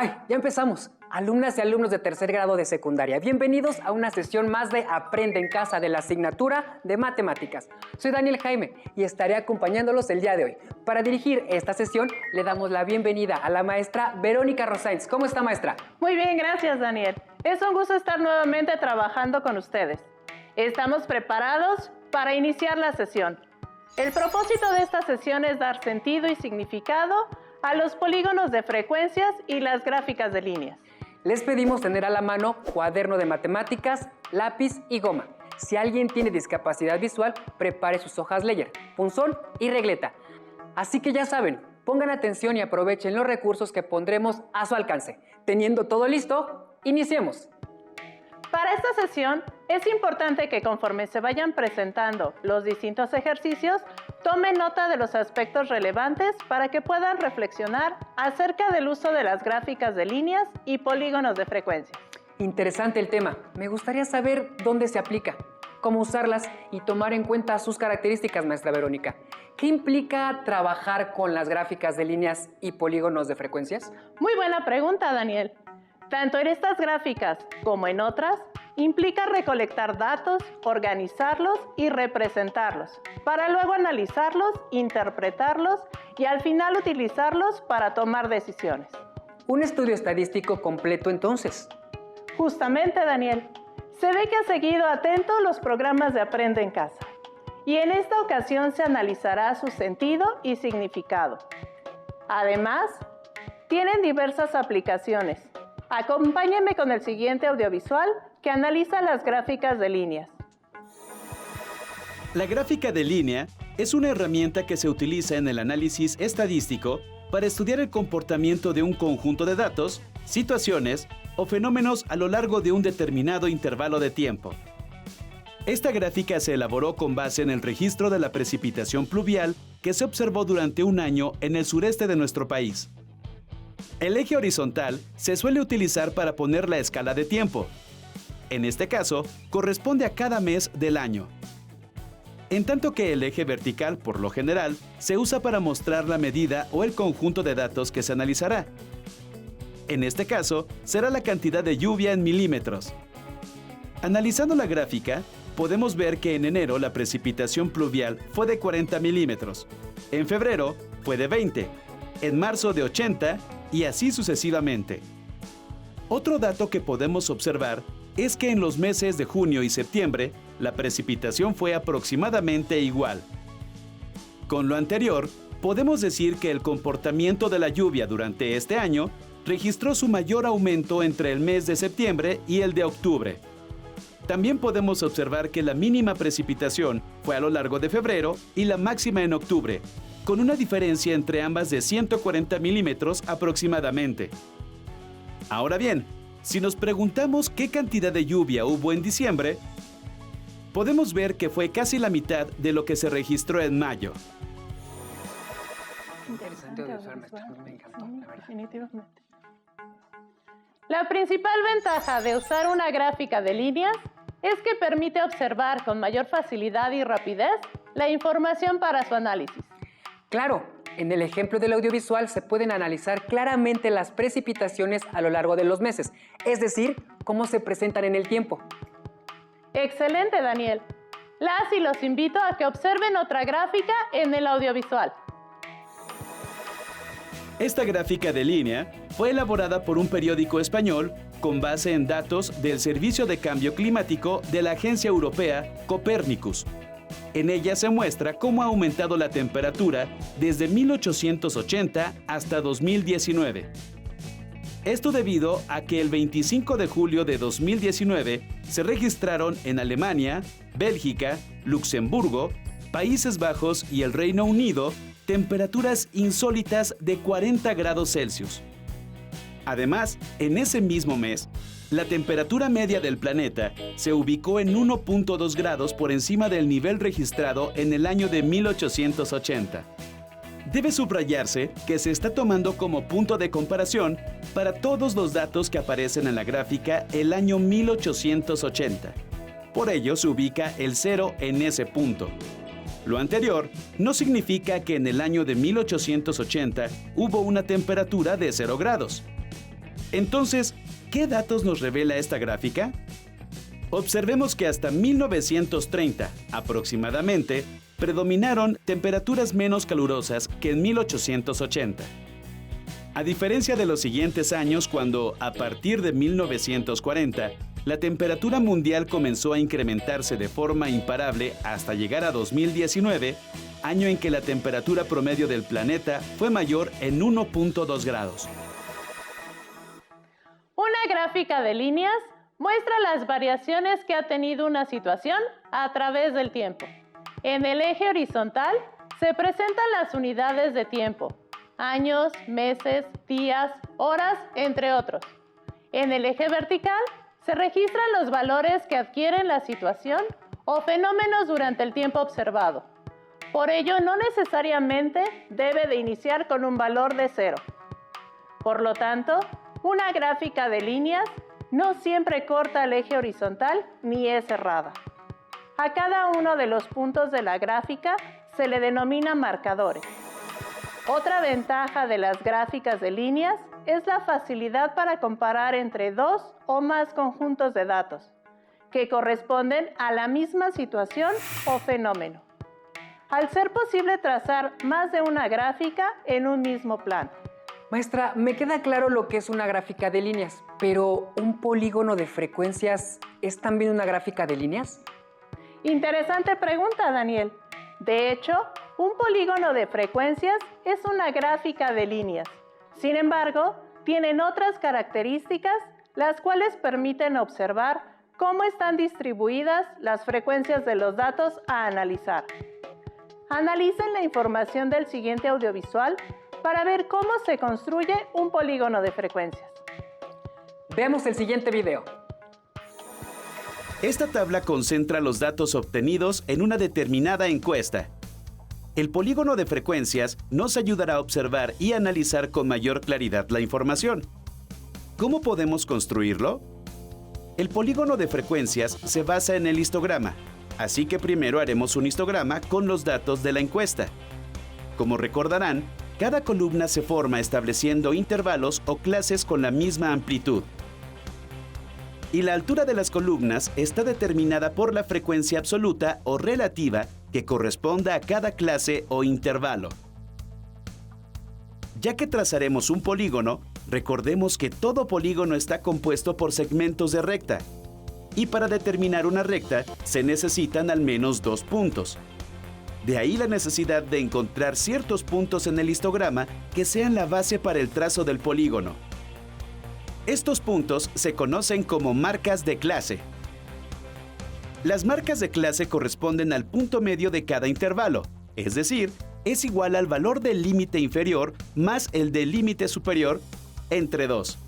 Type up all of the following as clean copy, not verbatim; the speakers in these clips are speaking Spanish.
¡Ay! Ya empezamos. Alumnas y alumnos de tercer grado de secundaria, bienvenidos a una sesión más de Aprende en Casa de la asignatura de Matemáticas. Soy Daniel Jaime y estaré acompañándolos el día de hoy. Para dirigir esta sesión, le damos la bienvenida a la maestra Verónica Rosains. ¿Cómo está, maestra? Muy bien, gracias, Daniel. Es un gusto estar nuevamente trabajando con ustedes. Estamos preparados para iniciar la sesión. El propósito de esta sesión es dar sentido y significado a los polígonos de frecuencias y las gráficas de líneas. Les pedimos tener a la mano cuaderno de matemáticas, lápiz y goma. Si alguien tiene discapacidad visual, prepare sus hojas Leyer, punzón y regleta. Así que ya saben, pongan atención y aprovechen los recursos que pondremos a su alcance. Teniendo todo listo, iniciemos. Para esta sesión, es importante que conforme se vayan presentando los distintos ejercicios, tomen nota de los aspectos relevantes para que puedan reflexionar acerca del uso de las gráficas de líneas y polígonos de frecuencias. Interesante el tema. Me gustaría saber dónde se aplica, cómo usarlas y tomar en cuenta sus características, maestra Verónica. ¿Qué implica trabajar con las gráficas de líneas y polígonos de frecuencias? Muy buena pregunta, Daniel. Tanto en estas gráficas como en otras, implica recolectar datos, organizarlos y representarlos, para luego analizarlos, interpretarlos y al final utilizarlos para tomar decisiones. Un estudio estadístico completo entonces. Justamente, Daniel, se ve que ha seguido atento los programas de Aprende en Casa. Y en esta ocasión se analizará su sentido y significado. Además, tienen diversas aplicaciones. Acompáñenme con el siguiente audiovisual que analiza las gráficas de líneas. La gráfica de línea es una herramienta que se utiliza en el análisis estadístico para estudiar el comportamiento de un conjunto de datos, situaciones o fenómenos a lo largo de un determinado intervalo de tiempo. Esta gráfica se elaboró con base en el registro de la precipitación pluvial que se observó durante un año en el sureste de nuestro país. El eje horizontal se suele utilizar para poner la escala de tiempo. En este caso, corresponde a cada mes del año. En tanto que el eje vertical, por lo general, se usa para mostrar la medida o el conjunto de datos que se analizará. En este caso, será la cantidad de lluvia en milímetros. Analizando la gráfica, podemos ver que en enero la precipitación pluvial fue de 40 milímetros, en febrero fue de 20, en marzo de 80 y así sucesivamente. Otro dato que podemos observar es que en los meses de junio y septiembre la precipitación fue aproximadamente igual. Con lo anterior, podemos decir que el comportamiento de la lluvia durante este año registró su mayor aumento entre el mes de septiembre y el de octubre. También podemos observar que la mínima precipitación fue a lo largo de febrero y la máxima en octubre, con una diferencia entre ambas de 140 milímetros aproximadamente. Ahora bien, si nos preguntamos qué cantidad de lluvia hubo en diciembre, podemos ver que fue casi la mitad de lo que se registró en mayo. Interesante audiovisual, maestra. Me encantó, la verdad. Definitivamente. La principal ventaja de usar una gráfica de líneas es que permite observar con mayor facilidad y rapidez la información para su análisis. Claro, en el ejemplo del audiovisual se pueden analizar claramente las precipitaciones a lo largo de los meses, es decir, cómo se presentan en el tiempo. Excelente, Daniel. Las y los invito a que observen otra gráfica en el audiovisual. Esta gráfica de línea fue elaborada por un periódico español con base en datos del Servicio de Cambio Climático de la Agencia Europea Copernicus. En ella se muestra cómo ha aumentado la temperatura desde 1880 hasta 2019. Esto debido a que el 25 de julio de 2019 se registraron en Alemania, Bélgica, Luxemburgo, Países Bajos y el Reino Unido temperaturas insólitas de 40 grados Celsius. Además, en ese mismo mes, la temperatura media del planeta se ubicó en 1.2 grados por encima del nivel registrado en el año de 1880. Debe subrayarse que se está tomando como punto de comparación para todos los datos que aparecen en la gráfica el año 1880. Por ello se ubica el 0 en ese punto. Lo anterior no significa que en el año de 1880 hubo una temperatura de 0 grados. Entonces, ¿qué datos nos revela esta gráfica? Observemos que hasta 1930, aproximadamente, predominaron temperaturas menos calurosas que en 1880. A diferencia de los siguientes años, cuando, a partir de 1940, la temperatura mundial comenzó a incrementarse de forma imparable hasta llegar a 2019, año en que la temperatura promedio del planeta fue mayor en 1.2 grados. Una gráfica de líneas muestra las variaciones que ha tenido una situación a través del tiempo. En el eje horizontal se presentan las unidades de tiempo, años, meses, días, horas, entre otros. En el eje vertical se registran los valores que adquieren la situación o fenómenos durante el tiempo observado. Por ello, no necesariamente debe de iniciar con un valor de 0. Por lo tanto, una gráfica de líneas no siempre corta el eje horizontal ni es cerrada. A cada uno de los puntos de la gráfica se le denomina marcadores. Otra ventaja de las gráficas de líneas es la facilidad para comparar entre dos o más conjuntos de datos que corresponden a la misma situación o fenómeno, al ser posible trazar más de una gráfica en un mismo plano. Maestra, me queda claro lo que es una gráfica de líneas, pero ¿un polígono de frecuencias es también una gráfica de líneas? Interesante pregunta, Daniel. De hecho, un polígono de frecuencias es una gráfica de líneas. Sin embargo, tienen otras características las cuales permiten observar cómo están distribuidas las frecuencias de los datos a analizar. Analicen la información del siguiente audiovisual para ver cómo se construye un polígono de frecuencias. Veamos el siguiente video. Esta tabla concentra los datos obtenidos en una determinada encuesta. El polígono de frecuencias nos ayudará a observar y analizar con mayor claridad la información. ¿Cómo podemos construirlo? El polígono de frecuencias se basa en el histograma, así que primero haremos un histograma con los datos de la encuesta. Como recordarán, cada columna se forma estableciendo intervalos o clases con la misma amplitud. Y la altura de las columnas está determinada por la frecuencia absoluta o relativa que corresponda a cada clase o intervalo. Ya que trazaremos un polígono, recordemos que todo polígono está compuesto por segmentos de recta. Y para determinar una recta se necesitan al menos 2 puntos. De ahí la necesidad de encontrar ciertos puntos en el histograma que sean la base para el trazo del polígono. Estos puntos se conocen como marcas de clase. Las marcas de clase corresponden al punto medio de cada intervalo, es decir, es igual al valor del límite inferior más el del límite superior entre 2.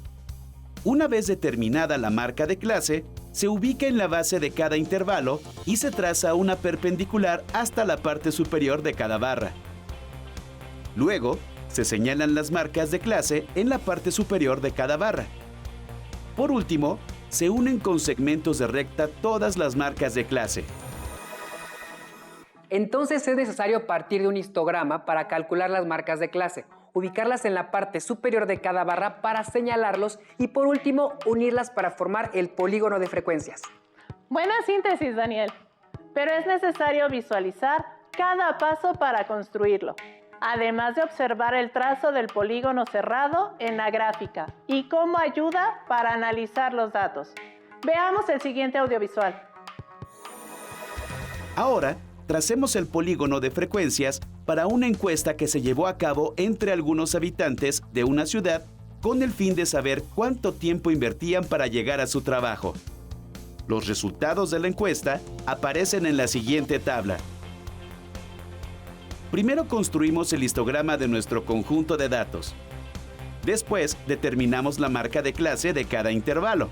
Una vez determinada la marca de clase, se ubica en la base de cada intervalo y se traza una perpendicular hasta la parte superior de cada barra. Luego, se señalan las marcas de clase en la parte superior de cada barra. Por último, se unen con segmentos de recta todas las marcas de clase. Entonces es necesario partir de un histograma para calcular las marcas de clase, ubicarlas en la parte superior de cada barra para señalarlos y por último unirlas para formar el polígono de frecuencias. Buena síntesis, Daniel. Pero es necesario visualizar cada paso para construirlo, además de observar el trazo del polígono cerrado en la gráfica y cómo ayuda para analizar los datos. Veamos el siguiente audiovisual. Ahora, tracemos el polígono de frecuencias para una encuesta que se llevó a cabo entre algunos habitantes de una ciudad con el fin de saber cuánto tiempo invertían para llegar a su trabajo. Los resultados de la encuesta aparecen en la siguiente tabla. Primero construimos el histograma de nuestro conjunto de datos. Después determinamos la marca de clase de cada intervalo.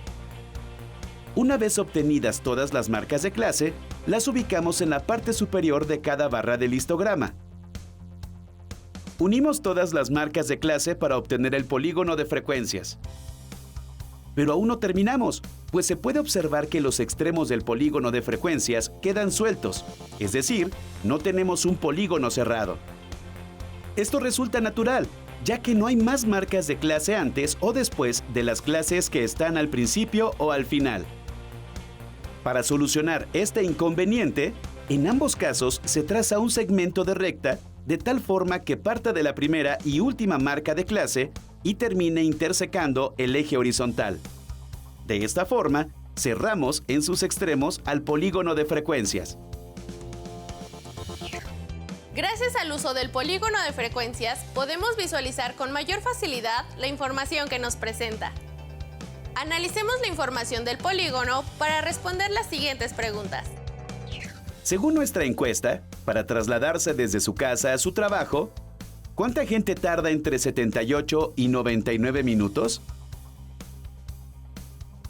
Una vez obtenidas todas las marcas de clase, las ubicamos en la parte superior de cada barra del histograma. Unimos todas las marcas de clase para obtener el polígono de frecuencias. Pero aún no terminamos, pues se puede observar que los extremos del polígono de frecuencias quedan sueltos, es decir, no tenemos un polígono cerrado. Esto resulta natural, ya que no hay más marcas de clase antes o después de las clases que están al principio o al final. Para solucionar este inconveniente, en ambos casos se traza un segmento de recta de tal forma que parta de la primera y última marca de clase y termine intersecando el eje horizontal. De esta forma, cerramos en sus extremos al polígono de frecuencias. Gracias al uso del polígono de frecuencias, podemos visualizar con mayor facilidad la información que nos presenta. Analicemos la información del polígono para responder las siguientes preguntas. Según nuestra encuesta, para trasladarse desde su casa a su trabajo, ¿cuánta gente tarda entre 78 y 99 minutos?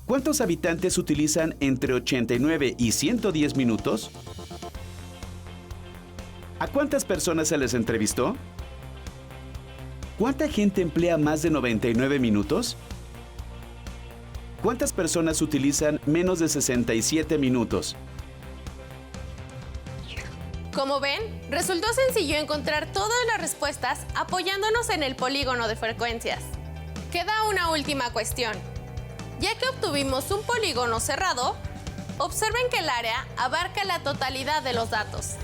¿Cuántos habitantes utilizan entre 89 y 110 minutos? ¿A cuántas personas se les entrevistó? ¿Cuánta gente emplea más de 99 minutos? ¿Cuántas personas utilizan menos de 67 minutos? Como ven, resultó sencillo encontrar todas las respuestas apoyándonos en el polígono de frecuencias. Queda una última cuestión. Ya que obtuvimos un polígono cerrado, observen que el área abarca la totalidad de los datos.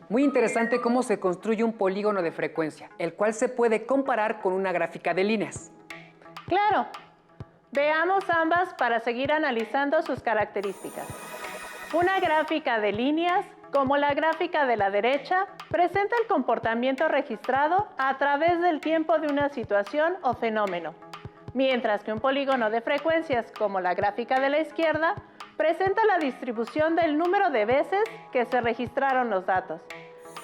Muy interesante cómo se construye un polígono de frecuencia, el cual se puede comparar con una gráfica de líneas. Claro. Veamos ambas para seguir analizando sus características. Una gráfica de líneas, como la gráfica de la derecha, presenta el comportamiento registrado a través del tiempo de una situación o fenómeno, mientras que un polígono de frecuencias, como la gráfica de la izquierda, presenta la distribución del número de veces que se registraron los datos.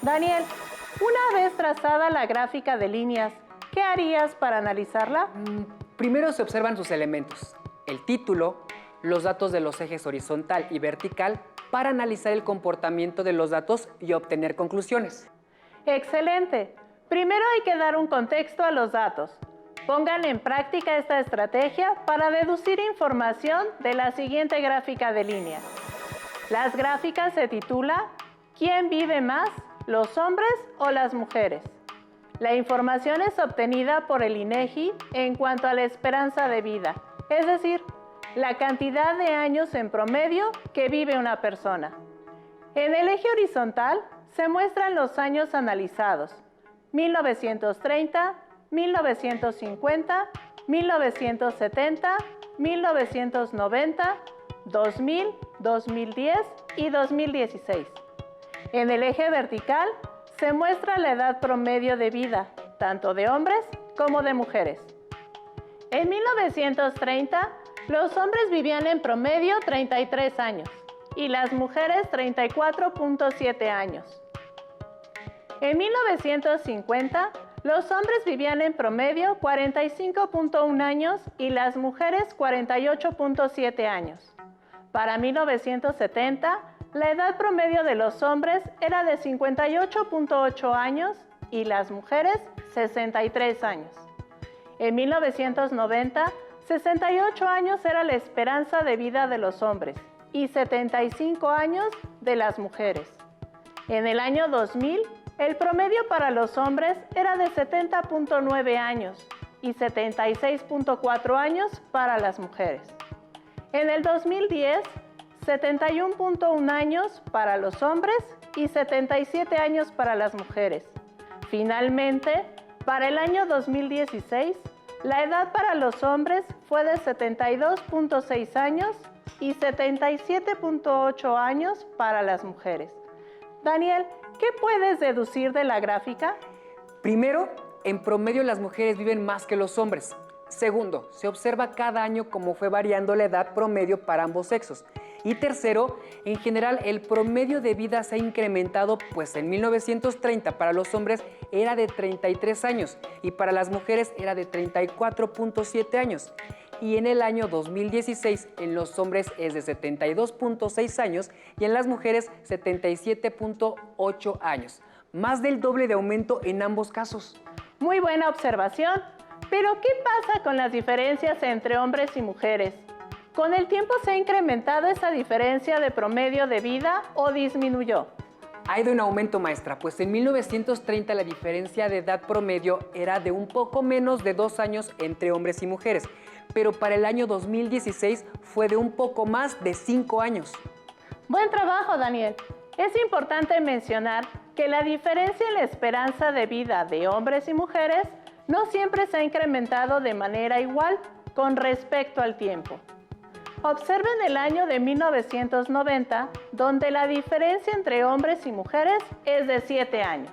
Daniel, una vez trazada la gráfica de líneas, ¿qué harías para analizarla? Primero se observan sus elementos, el título, los datos de los ejes horizontal y vertical, para analizar el comportamiento de los datos y obtener conclusiones. Excelente. Primero hay que dar un contexto a los datos. Pongan en práctica esta estrategia para deducir información de la siguiente gráfica de líneas. Las gráficas se titula ¿Quién vive más, los hombres o las mujeres? La información es obtenida por el INEGI en cuanto a la esperanza de vida, es decir, la cantidad de años en promedio que vive una persona. En el eje horizontal se muestran los años analizados: 1930, 1950, 1970, 1990, 2000, 2010 y 2016. En el eje vertical se muestra la edad promedio de vida, tanto de hombres como de mujeres. En 1930, los hombres vivían en promedio 33 años y las mujeres 34.7 años. En 1950, los hombres vivían en promedio 45.1 años y las mujeres 48.7 años. Para 1970, la edad promedio de los hombres era de 58.8 años y las mujeres 63 años. En 1990, 68 años era la esperanza de vida de los hombres y 75 años de las mujeres. En el año 2000, el promedio para los hombres era de 70.9 años y 76.4 años para las mujeres. En el 2010, 71.1 años para los hombres y 77 años para las mujeres. Finalmente, para el año 2016, la edad para los hombres fue de 72.6 años y 77.8 años para las mujeres. Daniel, ¿qué puedes deducir de la gráfica? Primero, en promedio las mujeres viven más que los hombres. Segundo, se observa cada año cómo fue variando la edad promedio para ambos sexos. Y tercero, en general el promedio de vida se ha incrementado, pues en 1930 para los hombres era de 33 años y para las mujeres era de 34.7 años. Y en el año 2016 en los hombres es de 72.6 años y en las mujeres 77.8 años. Más del doble de aumento en ambos casos. Muy buena observación. Pero, ¿qué pasa con las diferencias entre hombres y mujeres? ¿Con el tiempo se ha incrementado esa diferencia de promedio de vida o disminuyó? Ha ido en aumento, maestra, pues en 1930 la diferencia de edad promedio era de un poco menos de 2 años entre hombres y mujeres, pero para el año 2016 fue de un poco más de 5 años. Buen trabajo, Daniel. Es importante mencionar que la diferencia en la esperanza de vida de hombres y mujeres no siempre se ha incrementado de manera igual con respecto al tiempo. Observen el año de 1990, donde la diferencia entre hombres y mujeres es de 7 años,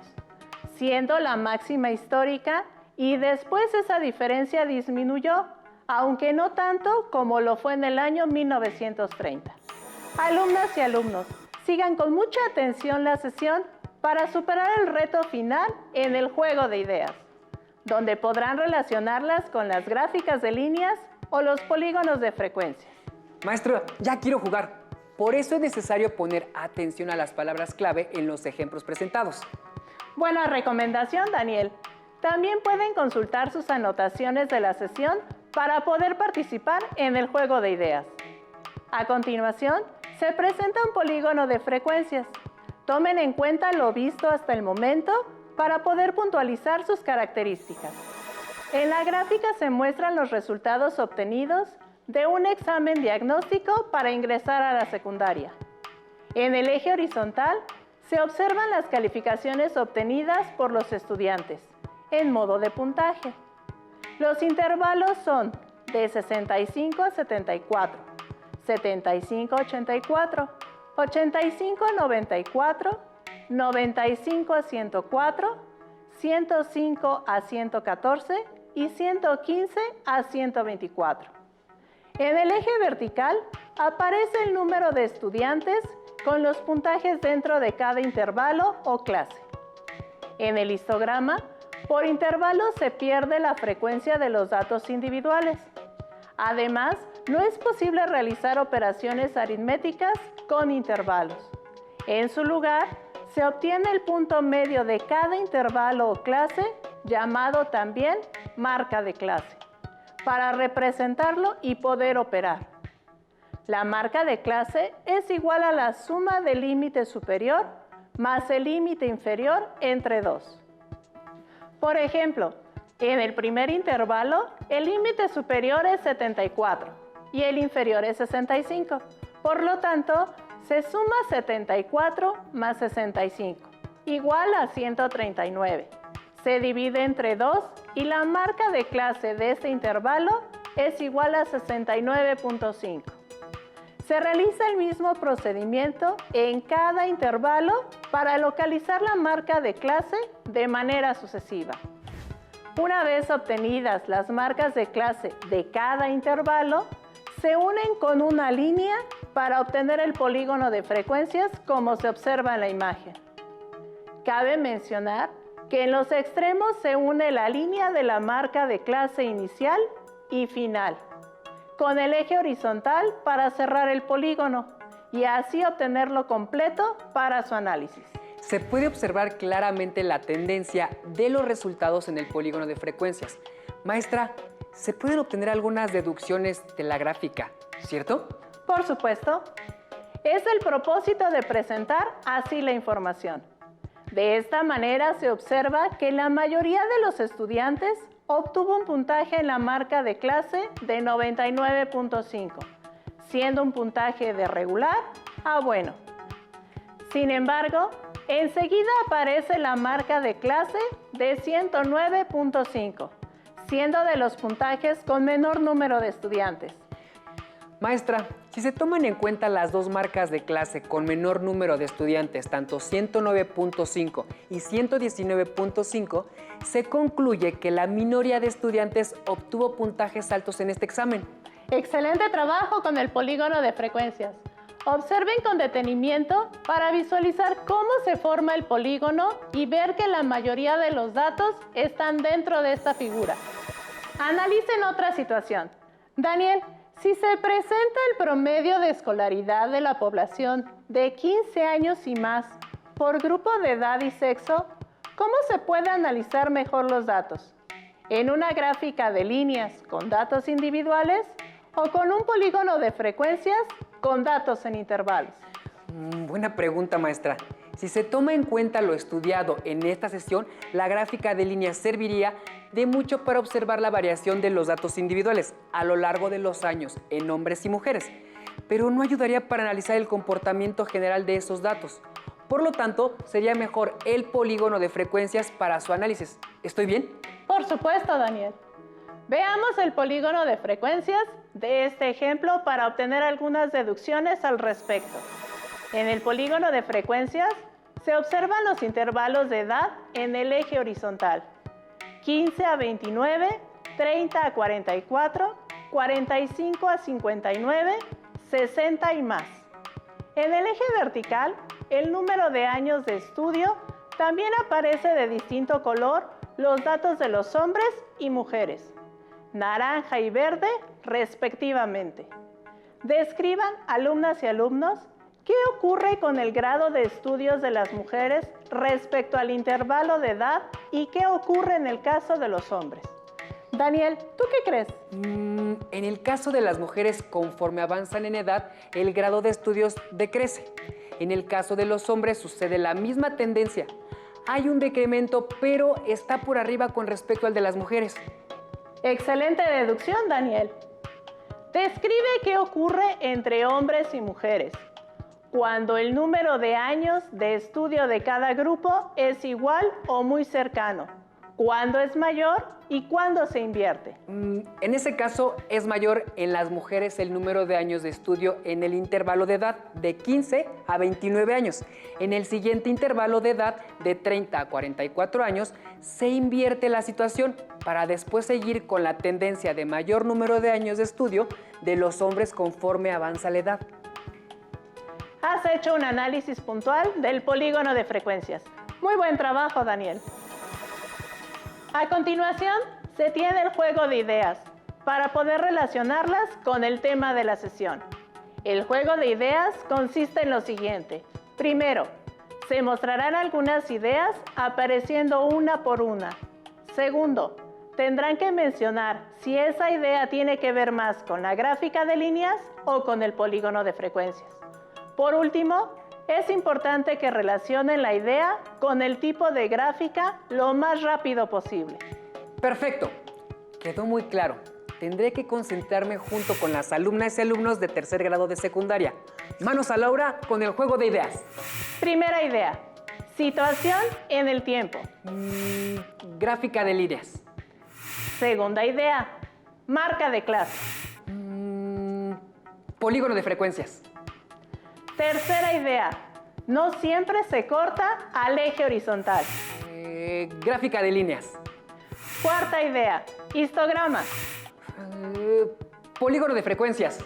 siendo la máxima histórica, y después esa diferencia disminuyó, aunque no tanto como lo fue en el año 1930. Alumnas y alumnos, sigan con mucha atención la sesión para superar el reto final en el juego de ideas, donde podrán relacionarlas con las gráficas de líneas o los polígonos de frecuencia. Maestro, ya quiero jugar. Por eso es necesario poner atención a las palabras clave en los ejemplos presentados. Buena recomendación, Daniel. También pueden consultar sus anotaciones de la sesión para poder participar en el juego de ideas. A continuación, se presenta un polígono de frecuencias. Tomen en cuenta lo visto hasta el momento para poder puntualizar sus características. En la gráfica se muestran los resultados obtenidos de un examen diagnóstico para ingresar a la secundaria. En el eje horizontal se observan las calificaciones obtenidas por los estudiantes en modo de puntaje. Los intervalos son de 65 a 74, 75 a 84, 85 a 94, 95 a 104, 105 a 114 y 115 a 124. En el eje vertical aparece el número de estudiantes con los puntajes dentro de cada intervalo o clase. En el histograma, por intervalo se pierde la frecuencia de los datos individuales. Además, no es posible realizar operaciones aritméticas con intervalos. En su lugar, se obtiene el punto medio de cada intervalo o clase, llamado también marca de clase, para representarlo y poder operar. La marca de clase es igual a la suma del límite superior más el límite inferior entre 2. Por ejemplo, en el primer intervalo, el límite superior es 74 y el inferior es 65. Por lo tanto, se suma 74 más 65, igual a 139. Se divide entre 2 y la marca de clase de este intervalo es igual a 69.5. Se realiza el mismo procedimiento en cada intervalo para localizar la marca de clase de manera sucesiva. Una vez obtenidas las marcas de clase de cada intervalo, se unen con una línea para obtener el polígono de frecuencias como se observa en la imagen. Cabe mencionar que en los extremos se une la línea de la marca de clase inicial y final, con el eje horizontal para cerrar el polígono y así obtenerlo completo para su análisis. Se puede observar claramente la tendencia de los resultados en el polígono de frecuencias. Maestra, se pueden obtener algunas deducciones de la gráfica, ¿cierto? Por supuesto. Es el propósito de presentar así la información. De esta manera se observa que la mayoría de los estudiantes obtuvo un puntaje en la marca de clase de 99.5, siendo un puntaje de regular a bueno. Sin embargo, enseguida aparece la marca de clase de 109.5, siendo de los puntajes con menor número de estudiantes. Maestra, si se toman en cuenta las dos marcas de clase con menor número de estudiantes, tanto 109.5 y 119.5, se concluye que la minoría de estudiantes obtuvo puntajes altos en este examen. Excelente trabajo con el polígono de frecuencias. Observen con detenimiento para visualizar cómo se forma el polígono y ver que la mayoría de los datos están dentro de esta figura. Analicen otra situación. Daniel, si se presenta el promedio de escolaridad de la población de 15 años y más por grupo de edad y sexo, ¿cómo se puede analizar mejor los datos? ¿En una gráfica de líneas con datos individuales o con un polígono de frecuencias con datos en intervalos? Buena pregunta, maestra. Si se toma en cuenta lo estudiado en esta sesión, la gráfica de líneas serviría de mucho para observar la variación de los datos individuales a lo largo de los años en hombres y mujeres, pero no ayudaría para analizar el comportamiento general de esos datos. Por lo tanto, sería mejor el polígono de frecuencias para su análisis. ¿Estoy bien? Por supuesto, Daniel. Veamos el polígono de frecuencias de este ejemplo para obtener algunas deducciones al respecto. En el polígono de frecuencias se observan los intervalos de edad en el eje horizontal: 15 a 29, 30 a 44, 45 a 59, 60 y más. En el eje vertical, el número de años de estudio también aparece de distinto color los datos de los hombres y mujeres, naranja y verde respectivamente. Describan, alumnas y alumnos, qué ocurre con el grado de estudios de las mujeres respecto al intervalo de edad y qué ocurre en el caso de los hombres. Daniel, ¿tú qué crees? En el caso de las mujeres, conforme avanzan en edad, el grado de estudios decrece. En el caso de los hombres sucede la misma tendencia. Hay un decremento, pero está por arriba con respecto al de las mujeres. Excelente deducción, Daniel. Describe qué ocurre entre hombres y mujeres cuando el número de años de estudio de cada grupo es igual o muy cercano, cuándo es mayor y cuándo se invierte. En ese caso, es mayor en las mujeres el número de años de estudio en el intervalo de edad de 15 a 29 años. En el siguiente intervalo de edad de 30 a 44 años, se invierte la situación para después seguir con la tendencia de mayor número de años de estudio de los hombres conforme avanza la edad. Has hecho un análisis puntual del polígono de frecuencias. Muy buen trabajo, Daniel. A continuación, se tiene el juego de ideas para poder relacionarlas con el tema de la sesión. El juego de ideas consiste en lo siguiente. Primero, se mostrarán algunas ideas apareciendo una por una. Segundo, tendrán que mencionar si esa idea tiene que ver más con la gráfica de líneas o con el polígono de frecuencias. Por último, es importante que relacionen la idea con el tipo de gráfica lo más rápido posible. Perfecto. Quedó muy claro. Tendré que concentrarme junto con las alumnas y alumnos de tercer grado de secundaria. Manos a la obra con el juego de ideas. Primera idea. Situación en el tiempo. Gráfica de líneas. Segunda idea. Marca de clase. Polígono de frecuencias. Tercera idea. No siempre se corta al eje horizontal. Gráfica de líneas. Cuarta idea. Histograma. Polígono de frecuencias.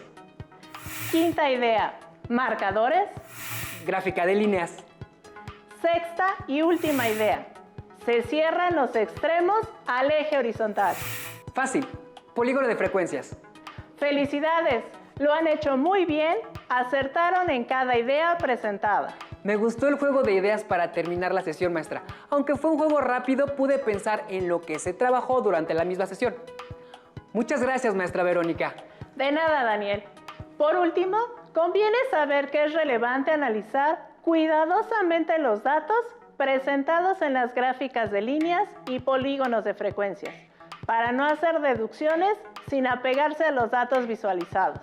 Quinta idea. Marcadores. Gráfica de líneas. Sexta y última idea. Se cierran los extremos al eje horizontal. Fácil. Polígono de frecuencias. ¡Felicidades! Lo han hecho muy bien, acertaron en cada idea presentada. Me gustó el juego de ideas para terminar la sesión, maestra. Aunque fue un juego rápido, pude pensar en lo que se trabajó durante la misma sesión. Muchas gracias, maestra Verónica. De nada, Daniel. Por último, conviene saber que es relevante analizar cuidadosamente los datos presentados en las gráficas de líneas y polígonos de frecuencias, para no hacer deducciones sin apegarse a los datos visualizados.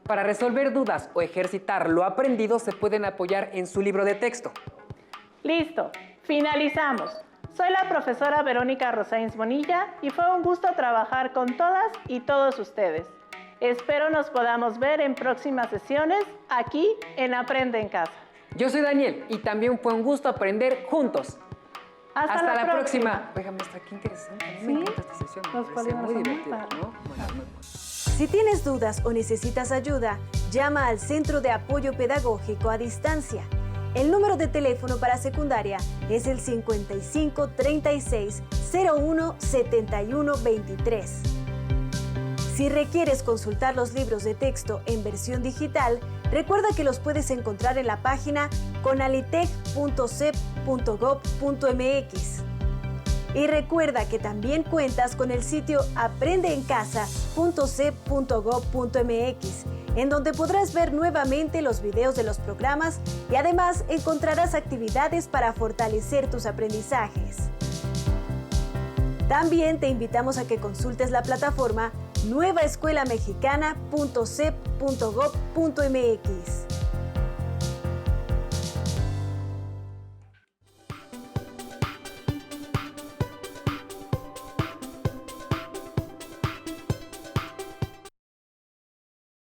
Para resolver dudas o ejercitar lo aprendido, se pueden apoyar en su libro de texto. Listo, finalizamos. Soy la profesora Verónica Rosains Bonilla y fue un gusto trabajar con todas y todos ustedes. Espero nos podamos ver en próximas sesiones aquí en Aprende en Casa. Yo soy Daniel y también fue un gusto aprender juntos. Hasta la próxima. Oiga, maestra, qué interesante. A mí Sí, me encanta esta sesión. los Me parece polígonos muy son muy divertido, padres. ¿no? Muy. Si tienes dudas o necesitas ayuda, llama al Centro de Apoyo Pedagógico a Distancia. El número de teléfono para secundaria es el 55 36 01 71 23. Si requieres consultar los libros de texto en versión digital, recuerda que los puedes encontrar en la página conalitec.cep.gov.mx. Y recuerda que también cuentas con el sitio aprendeencasa.cep.gov.mx, en donde podrás ver nuevamente los videos de los programas y además encontrarás actividades para fortalecer tus aprendizajes. También te invitamos a que consultes la plataforma nuevaescuelamexicana.cep.gov.mx.